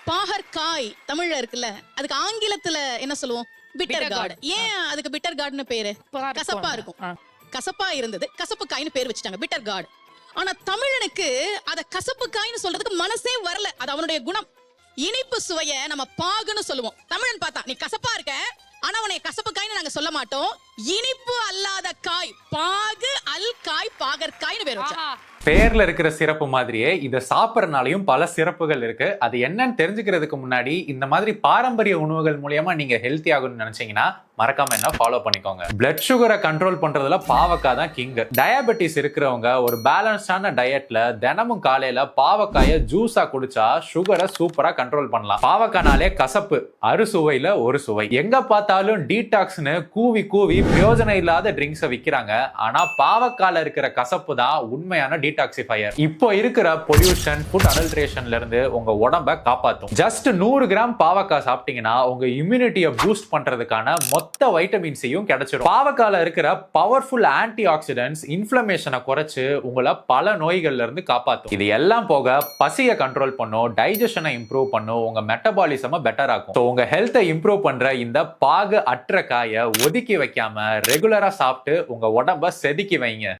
பாகற்காய் தமிழ்ல இருக்குல்ல, அதுக்கு ஆங்கிலத்துல என்ன சொல்லுவோம்? Bitter card. ஏன் அதுக்கு பிட்டர் கார்டுன்னு பேரு? கசப்பா இருக்கும். கசப்பா இருந்தது, கசப்பு காய்னு பேர் வச்சுட்டாங்க, பிட்டர் கார்டு. ஆனா தமிழனுக்கு அத கசப்பு காய்னு சொல்றதுக்கு மனசே வரல. அது அவனுடைய குணம். இனிப்பு சுவைய நம்ம பாகுன்னு சொல்லுவோம். தமிழன் பார்த்தா நீ கசப்பா இருக்க, ஆனா உன்னை கசப்பு காய்னு நாங்க சொல்ல மாட்டோம். இனிப்பு அல்லாத காய் பாகு அல் காய் பாகற்காய்னு பேர் வச்சா. பேர்ல இருக்கிற சிறப்பு மாதிரியே இதை சாப்பிடறனாலையும் பல சிறப்புகள் இருக்கு. அது என்னன்னு தெரிஞ்சுக்கிறதுக்கு முன்னாடி இந்த மாதிரி பாரம்பரிய உணவுகள் மூலியமா நீங்க ஹெல்த்தி ஆகணும்னு நினைச்சீங்கன்னா மறக்காம என்ன ஃபாலோ பண்ணிக்கோங்க. பிளட் சுகரை கண்ட்ரோல் பண்றதுல பாவக்காய் தான் கிங். டயபெட்டிஸ் இருக்கிறவங்க ஒரு பேலன்ஸ்டான டயட்ல தினமும் காலையில பாவக்காய ஜூஸா குடிச்சா சுகரை சூப்பரா கண்ட்ரோல் பண்ணலாம். பாவக்காய்னாலே கசப்பு, அறுசுவையில ஒரு சுவை. எங்க பார்த்தாலும் டீடாக்ஸ்னு கூவி கூவி பிரயோஜனம் இல்லாத ட்ரிங்க்ஸை விற்கிறாங்க. ஆனா பாவக்கால இருக்கிற கசப்பு தான் உண்மையான டீடாக்சிஃபையர். இப்போ இருக்கிற பொல்யூஷன், ஃபுட் அடல்ட்ரேஷன்ல இருந்து உங்க உடம்ப காப்பாத்தும். ஜஸ்ட் 100 கிராம் பாவக்காய் சாப்பிட்டீங்கன்னா உங்க இம்யூனிட்டியை பூஸ்ட் பண்றதுக்கான மொத்த வைட்டமின்ஸையும் கிடைச்சிடும். பாவக்கால இருக்கிற பவர்ஃபுல் ஆன்டி ஆக்சிடென்ட்ஸ் இன்ஃப்ளமேஷனை குறைச்சு உங்களை பல நோய்கள்ல இருந்து காப்பாத்தும். இது எல்லாம் போக பசியை கண்ட்ரோல் பண்ணும், டைஜஷனை இம்ப்ரூவ் பண்ணும், உங்க மெட்டபாலிசமை பெட்டர் ஆக்கும். உங்க ஹெல்த்தை இம்ப்ரூவ் பண்ற இந்த பாகு அற்ற காயை ஒதுக்கி வைக்காம ரெகுலரா சாப்பிட்டு உங்க உடம்ப செதுக்கி வைங்க.